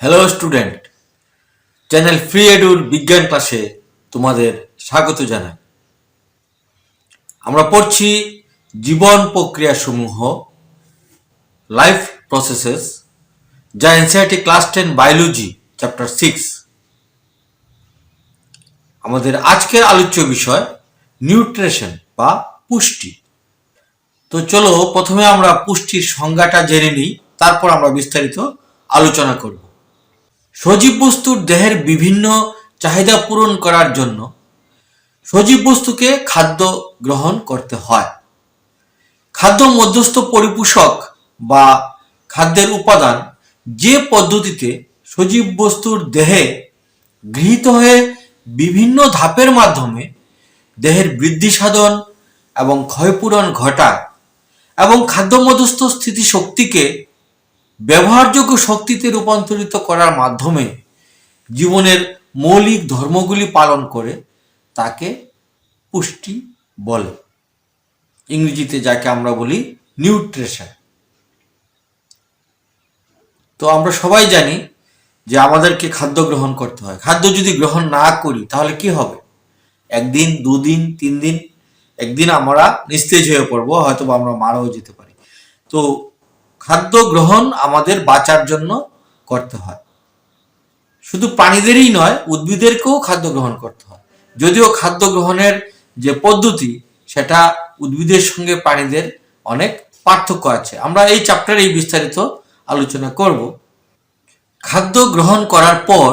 Hello student, channel free এডুর বিজ্ঞান ক্লাসে তোমাদের স্বাগত জানাই। আমরা পড়ছি জীবন প্রক্রিয়াসমূহ, লাইফ প্রসেসেস, যা এনসিইআরটি ক্লাস 10 বায়োলজি চ্যাপ্টার 6। আমাদের আজকের আলোচ্য বিষয় নিউট্রিশন বা পুষ্টি। তো চলো প্রথমে আমরা পুষ্টির সংজ্ঞাটা জেনে নিই, তারপর আমরা বিস্তারিত আলোচনা করব। সজীব বস্তুর দেহের বিভিন্ন চাহিদা পূরণ করার জন্য সজীব বস্তুকে খাদ্য গ্রহণ করতে হয়। খাদ্য মধ্যস্থ পরিপোষক বা খাদ্যের উপাদান যে পদ্ধতিতে সজীব বস্তুর দেহে গৃহীত হয়ে বিভিন্ন ধাপের মাধ্যমে দেহের বৃদ্ধি সাধন এবং ক্ষয়পূরণ ঘটায় এবং খাদ্য মধ্যস্থ স্থিতিশক্তিকে ব্যবহারযোগ্য শক্তিতে রূপান্তরিত করার মাধ্যমে জীবনের মৌলিক ধর্মগুলি পালন করে তাকে পুষ্টি বলে। ইংরেজিতে যাকে আমরা বলি নিউট্রিশন। তো আমরা সবাই জানি যে আমাদেরকে খাদ্য গ্রহণ করতে হয়। খাদ্য যদি গ্রহণ না করি তাহলে কি হবে? একদিন, দুদিন, 3 দিন, একদিন আমরা নিস্তেজ হয়ে পড়বো, হয়তো আমরা মারাও যেতে পারি। তো খাদ্য গ্রহণ আমাদের বাঁচার জন্য করতে হয়। শুধু প্রাণীদেরই নয়, উদ্ভিদেরকেও খাদ্য গ্রহণ করতে হয়। যদিও খাদ্য গ্রহণের যে পদ্ধতি সেটা উদ্ভিদের সঙ্গে প্রাণীদের অনেক পার্থক্য আছে। আমরা এই চ্যাপ্টারে বিস্তারিত আলোচনা করব। খাদ্য গ্রহণ করার পর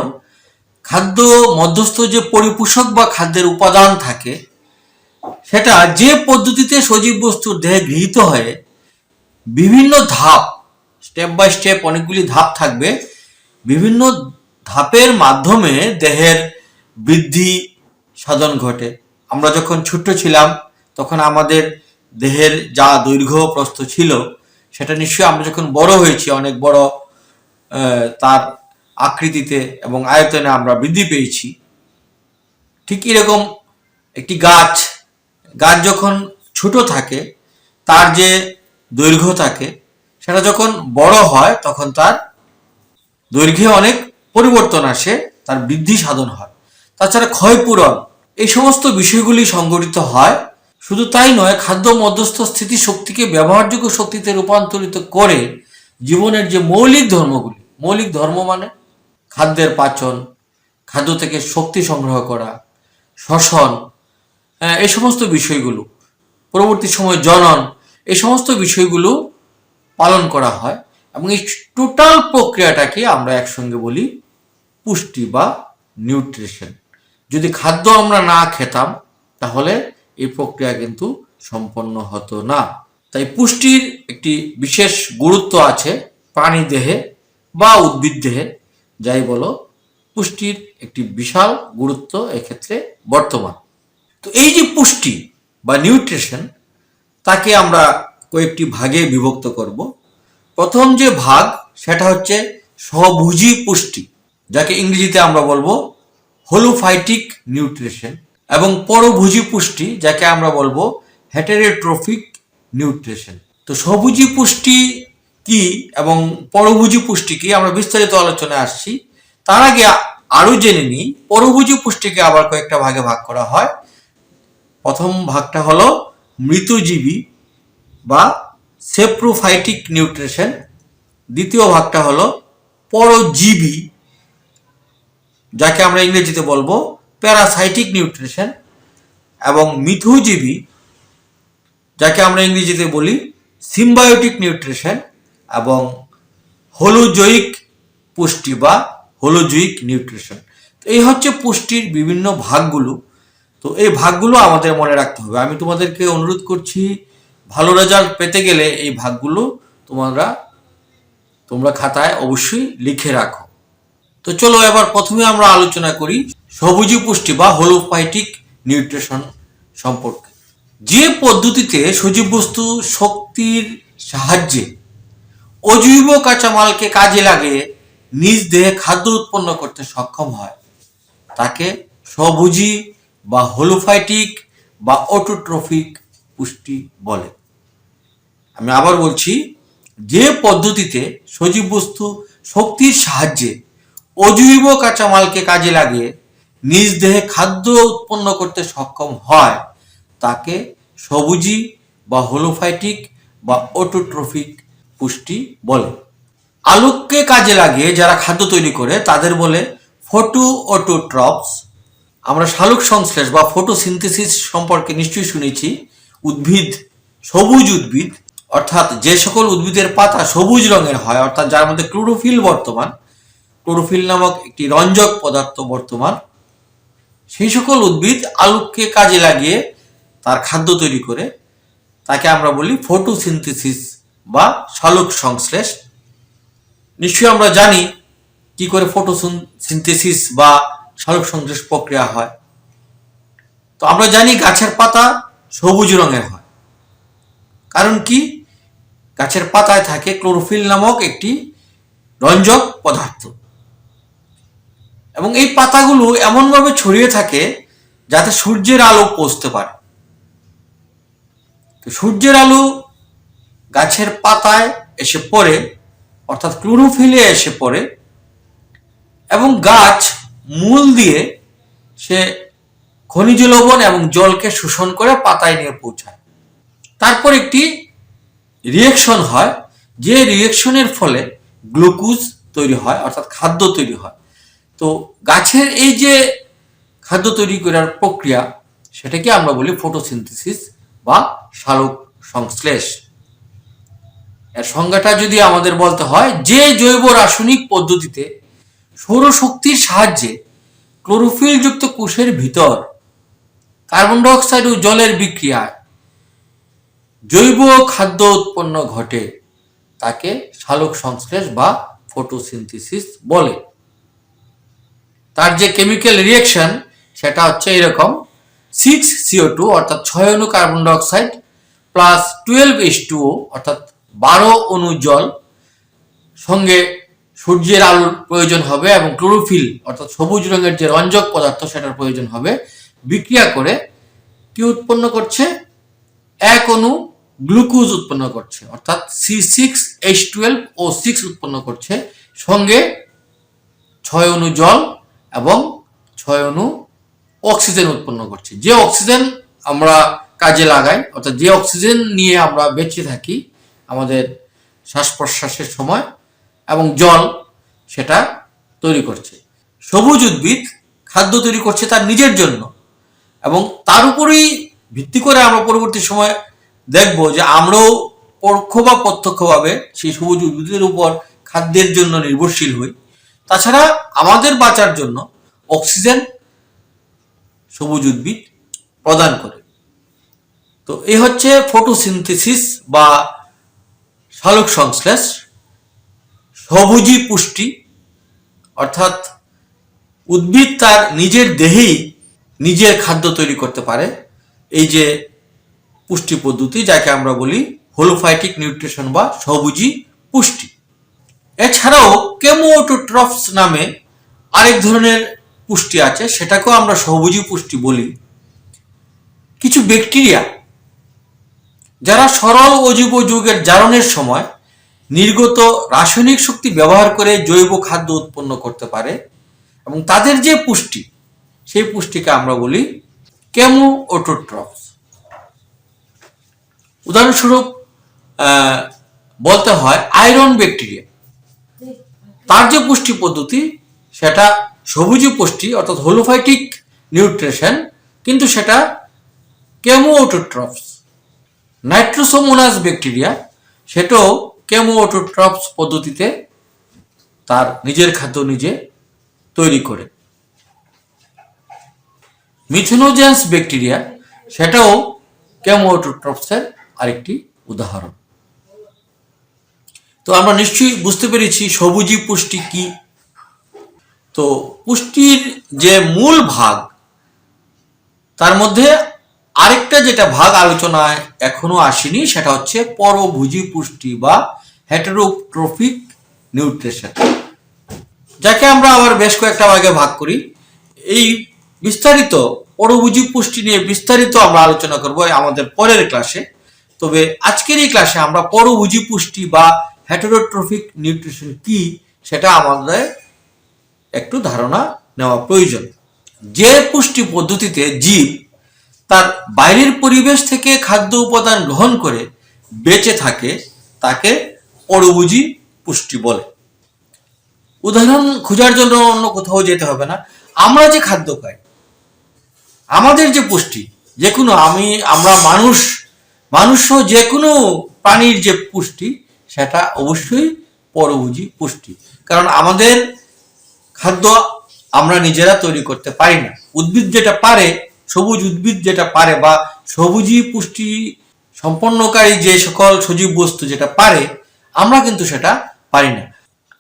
খাদ্য মধ্যস্থ যে পরিপোষক বা খাদ্যের উপাদান থাকে সেটা যে পদ্ধতিতে সজীব বস্তুর দেহে গৃহীত হয়ে বিভিন্ন ধাপ, স্টেপ বাই স্টেপ অনেকগুলি ধাপ থাকবে, বিভিন্ন ধাপের মাধ্যমে দেহের বৃদ্ধি সাধন ঘটে। আমরা যখন ছোট্ট ছিলাম তখন আমাদের দেহের যা দৈর্ঘ্য প্রস্থ ছিল সেটা নিশ্চয়ই আমরা যখন বড় হয়েছি, অনেক বড় তার আকৃতিতে এবং আয়তনে আমরা বৃদ্ধি পেয়েছি। ঠিক এরকম একটি গাছ যখন ছোট থাকে তার যে দৈর্ঘ্য থাকে সেটা যখন বড় হয় তখন তার দৈর্ঘ্যে অনেক পরিবর্তন আসে, তার বৃদ্ধি সাধন হয়। তাছাড়া ক্ষয়পূরণ, এই সমস্ত বিষয়গুলি সংঘটিত হয়। শুধু তাই নয়, খাদ্য মধ্যস্থ স্থিতি শক্তিকে ব্যবহারযোগ্য শক্তিতে রূপান্তরিত করে জীবনের যে মৌলিক ধর্মগুলি, মৌলিক ধর্ম মানে খাদ্যের পাচন, খাদ্য থেকে শক্তি সংগ্রহ করা, শ্বসন, এই সমস্ত বিষয়গুলো, পরবর্তী সময় জনন, এই সমস্ত বিষয়গুলো পালন করা হয় এবং এই টোটাল প্রক্রিয়াটাকে আমরা একসঙ্গে বলি পুষ্টি বা নিউট্রিশন। যদি খাদ্য আমরা না খেতাম তাহলে এই প্রক্রিয়া কিন্তু সম্পন্ন হতো না। তাই পুষ্টির একটি বিশেষ গুরুত্ব আছে প্রাণী দেহে বা উদ্ভিদ দেহে, যাই বলো, পুষ্টির একটি বিশাল গুরুত্ব এক্ষেত্রে বর্তমান। তো এই যে পুষ্টি বা নিউট্রিশন, তাকে আমরা কয়েকটি ভাগে বিভক্ত করব। প্রথম যে ভাগ সেটা হচ্ছে স্বভোজী পুষ্টি, যাকে ইংরেজিতে আমরা বলবো হোলোফাইটিক নিউট্রিশন, এবং পরভোজী পুষ্টি, যাকে আমরা বলবো হেটেরোট্রফিক নিউট্রিশন। তো স্বভোজী পুষ্টি কি এবং পরভোজী পুষ্টি কি আমরা বিস্তারিত আলোচনায় আসছি। তার আগে আরো জেনে নিই পরভোজী পুষ্টিকে আবার কয়েকটা ভাগে ভাগ করা হয়। প্রথম ভাগটা হলো মৃতজীবী বা সেপ্রোফাইটিক নিউট্রিশন। দ্বিতীয় ভাগটা হলো পরজীবী, যাকে আমরা ইংরেজিতে বলবো প্যারাসাইটিক নিউট্রিশন, এবং মিথুজীবী, যাকে আমরা ইংরেজিতে বলি সিম্বায়োটিক নিউট্রিশন, এবং হোলোজোয়িক পুষ্টি বা হোলোজোয়িক নিউট্রিশন। তো এই হচ্ছে পুষ্টির বিভিন্ন ভাগগুলো। তো এই ভাগগুলো আমাদের মনে রাখতে হবে। আমি তোমাদেরকে অনুরোধ করছি, ভালো রেজাল্ট পেতে গেলে এই ভাগগুলো তোমরা খাতায় অবশ্যই লিখে রাখো। তো চলো এবার প্রথমে আমরা আলোচনা করি সবুজী পুষ্টি বা হোলোফাইটিক নিউট্রিশন সম্পর্কে। যে পদ্ধতিতে সজীব বস্তু শক্তির সাহায্যে অজৈব কাঁচামালকে কাজে লাগিয়ে নিজ দেহে খাদ্য উৎপন্ন করতে সক্ষম হয় তাকে স্বভোজী বা হোলোফাইটিক বা অটোট্রফিক পুষ্টি বলে। আমি আবার বলছি, যে পদ্ধতিতে সজীব বস্তু শক্তির সাহায্যে অজৈব কাঁচামালকে কাজে লাগিয়ে নিজ দেহে খাদ্য উৎপন্ন করতে সক্ষম হয় তাকে সবুজি বা হোলোফাইটিক বা অটোট্রফিক পুষ্টি বলে। আলোককে কাজে লাগিয়ে যারা খাদ্য তৈরি করে তাদের বলে ফটো অটোট্রপস। আমরা সালোক সংশ্লেষ বা ফটোসিনথেসিস সম্পর্কে নিশ্চয়ই শুনেছি। উদ্ভিদ, সবুজ উদ্ভিদ, অর্থাৎ যে সকল উদ্ভিদের পাতা সবুজ রঙের হয়, অর্থাৎ যার মধ্যে ক্লোরোফিল নামক একটি রঞ্জক পদার্থ বর্তমান, সেই সকল উদ্ভিদ আলোককে কাজে লাগিয়ে তার খাদ্য তৈরি করে, তাকে আমরা বলি ফটোসিনথেসিস বা সালোক সংশ্লেষ। নিশ্চয়ই আমরা জানি কি করে ফটোসিনথেসিস বা সালোক সংশ্লেষ প্রক্রিয়া হয়। তো আমরা জানি গাছের পাতা সবুজ রঙের হয়, কারণ কি? গাছের পাতায় থাকে ক্লোরোফিল নামক একটি রঞ্জক পদার্থ, এবং এই পাতাগুলো এমনভাবে ছড়িয়ে থাকে যাতে সূর্যের আলো পৌঁছতে পারে। তো সূর্যের আলো গাছের পাতায় এসে পড়ে, অর্থাৎ ক্লোরোফিলে এসে পড়ে, এবং গাছ মূল দিয়ে সে খনিজ লবণ এবং জলকে শোষণ করে পাতায় নিয়ে পৌঁছায়। তারপর একটি রিয়েকশন হয়, যে রিয়েকশনের ফলে গ্লুকোজ তৈরি হয়, অর্থাৎ খাদ্য তৈরি হয়। তো গাছের এই যে খাদ্য তৈরি করার প্রক্রিয়া, সেটাকে আমরা বলি ফটোসিনথেসিস বা সালোক সংশ্লেষ। এর সংজ্ঞাটা যদি আমাদের বলতে হয়, যে জৈব রাসায়নিক পদ্ধতিতে সৌরশক্তির সাহায্যে ক্লোরোফিল যুক্ত কোষের ভিতর কার্বন ডাইঅক্সাইড ও জলের বিক্রিয়ায় জৈব খাদ্য উৎপন্ন ঘটে, তাকে সালোক সংশ্লেষ বা ফটোসিনথেসিস বলে। তার যে কেমিক্যাল রিয়েকশন সেটা হচ্ছে এরকম: 6CO2 অর্থাৎ 6 অণু কার্বন ডাইঅক্সাইড প্লাস 12H2O অর্থাৎ 12 অণু জল, সঙ্গে সূর্যের আলোর প্রয়োজন হবে এবং ক্লোরোফিল অর্থাৎ সবুজ রঙের যে রঞ্জক পদার্থ সেটার প্রয়োজন হবে। বিক্রিয়া করে কি উৎপন্ন করছে? এক অণু গ্লুকোজ উৎপন্ন করছে, অর্থাৎ C6H12O6 উৎপন্ন করছে, সঙ্গে 6 অণু জল এবং 6 অণু অক্সিজেন উৎপন্ন করছে। যে অক্সিজেন আমরা কাজে লাগাই, অর্থাৎ যে অক্সিজেন নিয়ে আমরা বেঁচে থাকি আমাদের শ্বাস প্রশ্বাসের সময়, এবং জল সেটা তৈরি করছে। সবুজ উদ্ভিদ খাদ্য তৈরি করছে তার নিজের জন্য, এবং তার উপরেই ভিত্তি করে আমরা পরবর্তী সময় দেখব যে আমরাও পরোক্ষ বা প্রত্যক্ষভাবে সেই সবুজ উদ্ভিদের উপর খাদ্যের জন্য নির্ভরশীল হই। তাছাড়া আমাদের বাঁচার জন্য অক্সিজেন সবুজ উদ্ভিদ প্রদান করে। তো এই হচ্ছে ফটোসিনথেসিস বা সালোক সংশ্লেষ। সবুজি পুষ্টি, অর্থাৎ উদ্ভিদ তার নিজের দেহেই নিজের খাদ্য তৈরি করতে পারে, এই যে পুষ্টি পদ্ধতি, যাকে আমরা বলি হোলোফাইটিক নিউট্রিশন বা সবুজি পুষ্টি। এছাড়াও কেমোঅটোট্রফস নামে আরেক ধরনের পুষ্টি আছে, সেটাকেও আমরা সবুজি পুষ্টি বলি। কিছু ব্যাকটেরিয়া যারা সরল অজৈব যৌগের জারণের সময় নির্গত রাসায়নিক শক্তি ব্যবহার করে জৈব খাদ্য উৎপন্ন করতে পারে, এবং তাদের যে পুষ্টি, সেই পুষ্টিকে আমরা বলি কেমোঅটোট্রফস। উদাহরণস্বরূপ বলতে হয় আয়রন ব্যাকটেরিয়া, তার যে পুষ্টি পদ্ধতি সেটা সবুজি পুষ্টি অর্থাৎ হোলোফাইটিক নিউট্রিশন, কিন্তু সেটা কেমোঅটোট্রফস। নাইট্রোসোমোনাস ব্যাকটেরিয়া সেটাও কেমোঅটোট্রফস পদ্ধতিতে তার নিজের খাদ্য নিজে তৈরি করে। মিথেনোজেন্স ব্যাকটেরিয়া সেটাও কেমোঅটোট্রফসের আরেকটি উদাহরণ। তো আমরা নিশ্চয়ই বুঝতে পেরেছি সবুজি পুষ্টি কি। তো পুষ্টির যে মূল ভাগ, তার মধ্যে আরেকটা যেটা ভাগ আলোচনায় এখনো আসেনি, সেটা হচ্ছে পরভোজী পুষ্টি বা হেটেরোট্রফিক নিউট্রিশন, যাকে আমরা আবার বেশ কয়েকটা ভাগে ভাগ করি। এই বিস্তারিত পরভোজী পুষ্টি নিয়ে বিস্তারিত আমরা আলোচনা করব আমাদের পরের ক্লাসে। তবে আজকের এই ক্লাসে আমরা পরভোজী পুষ্টি বা হেটেরোট্রফিক নিউট্রিশন কি সেটা আমাদের একটু ধারণা নেওয়া প্রয়োজন। যে পুষ্টি পদ্ধতিতে জীব তার বাইরের পরিবেশ থেকে খাদ্য উপাদান গ্রহণ করে বেঁচে থাকে তাকে পরভোজী পুষ্টি বলে। উদাহরণ খোঁজার জন্য অন্য কোথাও যেতে হবে না। আমরা যে খাদ্য খাই, আমাদের যে পুষ্টি, যে কোনো আমরা মানুষ যে কোনো প্রাণীর যে পুষ্টি সেটা অবশ্যই পরভোজী পুষ্টি। কারণ আমাদের খাদ্য আমরা নিজেরা তৈরি করতে পারি না। উদ্ভিদ যেটা পারে, সবুজ উদ্ভিদ যেটা পারে বা সবুজী পুষ্টি সম্পন্নকারী যে সকল সজীব বস্তু যেটা পারে, আমরা কিন্তু সেটা পারি না।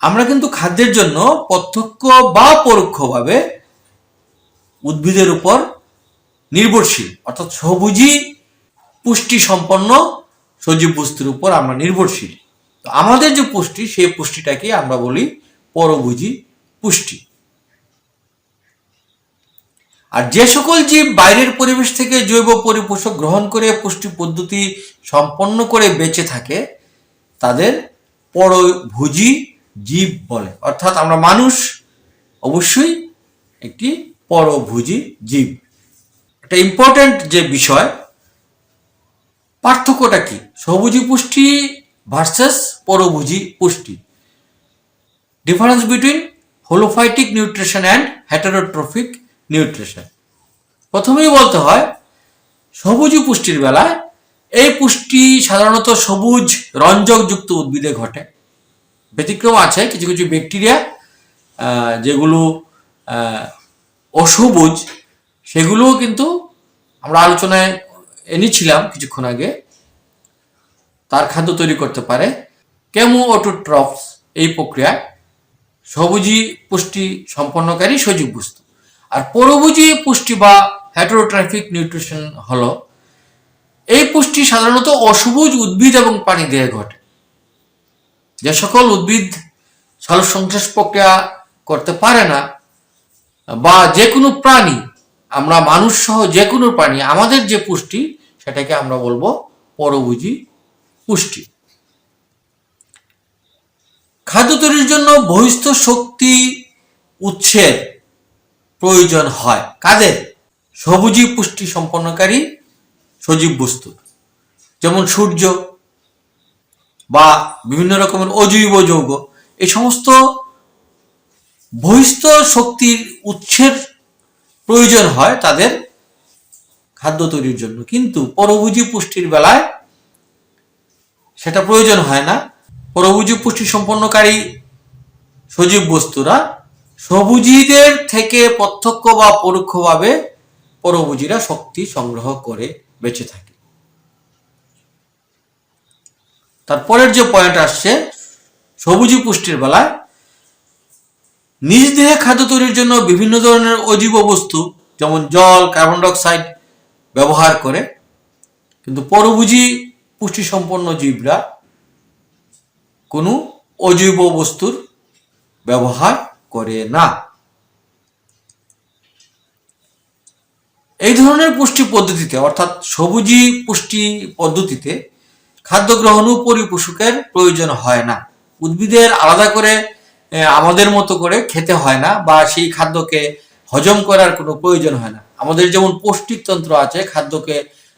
আমরা কিন্তু খাদ্যের জন্য প্রত্যক্ষ বা পরোক্ষভাবে উদ্ভিদের উপর নির্ভরশীল, অর্থাৎ সবুজী পুষ্টি সম্পন্ন সজীব বস্তুর উপর আমরা নির্ভরশীল। তো আমাদের যে পুষ্টি, সেই পুষ্টিটাকে আমরা বলি পরভোজী পুষ্টি। আর যে সকল জীব বাইরের পরিবেশ থেকে জৈব পরিপোষক গ্রহণ করে পুষ্টি পদ্ধতি সম্পন্ন করে বেঁচে থাকে তাদের পরভোজী জীব বলে। অর্থাৎ আমরা মানুষ অবশ্যই একটি পরভোজী জীব। একটা ইম্পর্টেন্ট যে বিষয়, পার্থক্যটা কি সবুজী পুষ্টি ভার্সেস পরভোজী পুষ্টি? Difference between holophytic nutrition and heterotrophic nutrition. প্রথমেই বলতে হয় সবুজী পুষ্টির বেলায় এই পুষ্টি সাধারণত সবুজ রঞ্জকযুক্ত উদ্ভিদে ঘটে। ব্যতিক্রম আছে কিছু কিছু ব্যাকটেরিয়া যেগুলো অসবুজ, সেগুলোও কিন্তু আমরা আলোচনায় এনেছিলাম কিছুক্ষণ আগে, তার খাদ্য তৈরি করতে পারে। কেমোঅটোট্রফস এই প্রক্রিয়ায় সবুজী পুষ্টি সম্পন্নকারী সজীব বস্তু। আর পরভোজী পুষ্টি বা হেটারোট্রফিক নিউট্রিশন হলো এই পুষ্টি সাধারণত অসবুজ উদ্ভিদ এবং প্রাণী দেহে ঘটে। যে সকল উদ্ভিদ সালোকসংশ্লেষ প্রক্রিয়া করতে পারে না বা যে কোনো প্রাণী, আমরা মানুষ সহ যে কোনো প্রাণী, আমাদের যে পুষ্টি সেটাকে আমরা বলবো পরভোজী পুষ্টি। খাদ্য তৈরির জন্য বহিস্থ শক্তি উৎসের প্রয়োজন হয় কাদের? সবুজী পুষ্টি সম্পন্নকারী সজীব বস্তু, যেমন সূর্য বা বিভিন্ন রকমের অজৈব যৌগ। এই সমস্ত বহিস্থ শক্তির উৎসের প্রয়োজন হয় তাদের খাদ্য তৈরির জন্য, কিন্তু পরভোজী পুষ্টির বেলায় সেটা প্রয়োজন হয় না। পরভোজী পুষ্টি সম্পন্নকারী সজীব বস্তুরা সবুজীদের থেকে প্রত্যক্ষ বা পরোক্ষভাবে পরভোজীরা শক্তি সংগ্রহ করে বেঁচে থাকে। তারপরের যে পয়েন্ট আসছে, সবুজী পুষ্টির বেলায় নিজ দেহে খাদ্য তৈরির জন্য বিভিন্ন ধরনের অজীব বস্তু যেমন জল, কার্বন ডাইঅক্সাইড ব্যবহার করে, কিন্তু পরভোজী পুষ্টি সম্পন্ন জীবরা কোনো অজৈব বস্তুর ব্যবহার করে না। এই ধরনের পুষ্টি পদ্ধতিতে, অর্থাৎ সবুজী পুষ্টি পদ্ধতিতে খাদ্য গ্রহণ ও পরিপোষকের প্রয়োজন হয় না। উদ্ভিদের আলাদা করে আমাদের মতো করে খেতে হয় না বা সেই খাদ্যকে হজম করার কোনো প্রয়োজন হয় না। আমাদের যেমন পৌষ্টিকতন্ত্র আছে, খাদ্যকে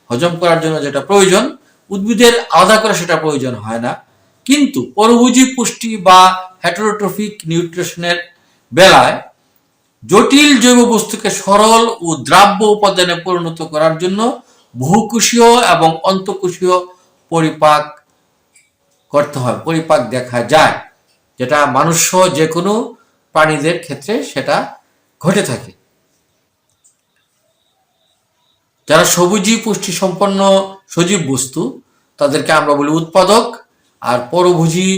হজম করার জন্য যেটা প্রয়োজন, উদ্ভিদের আলাদা করে সেটা প্রয়োজন হয় না। কিন্তু পরভোজী পুষ্টি বা হেটারোট্রফিক নিউট্রিশনের বেলায় জটিল জৈব বস্তুকে সরল ও দ্রাব্য উপাদানে পরিণত করার জন্য বহুকোষীয় এবং অন্তঃকোষীয় পরিপাক করতে হয়, পরিপাক দেখা যায়, যেটা মানুষ যে কোনো প্রাণীদের ক্ষেত্রে সেটা ঘটে থাকে। যারা সবুজী পুষ্টি সম্পন্ন সজীব বস্তু তাদেরকে আমরা বলি উৎপাদক, আর পরভোজী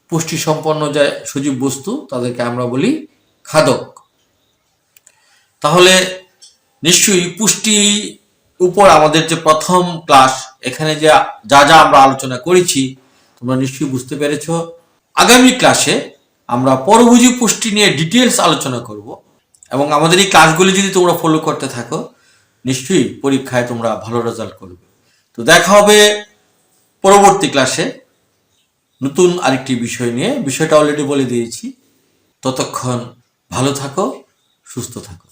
পুষ্টি সম্পন্ন যে সজীব বস্তু তাদেরকে আমরা বলি খাদক। তাহলে নিশ্চয়ই পুষ্টি উপর আমাদের যে প্রথম ক্লাস, এখানে যে যা যা আমরা আলোচনা করেছি তোমরা নিশ্চয়ই বুঝতে পেরেছ। আগামী ক্লাসে আমরা পরভোজী পুষ্টি নিয়ে ডিটেলস আলোচনা করব, এবং আমাদের এই ক্লাসগুলি যদি তোমরা ফলো করতে থাকো নিশ্চয়ই পরীক্ষায় তোমরা ভালো রেজাল্ট করবে। তো দেখা হবে পরবর্তী ক্লাসে নতুন আরেকটি বিষয় নিয়ে। বিষয়টা অলরেডি বলে দিয়েছি। ততক্ষণ ভালো থাকো, সুস্থ থাকো।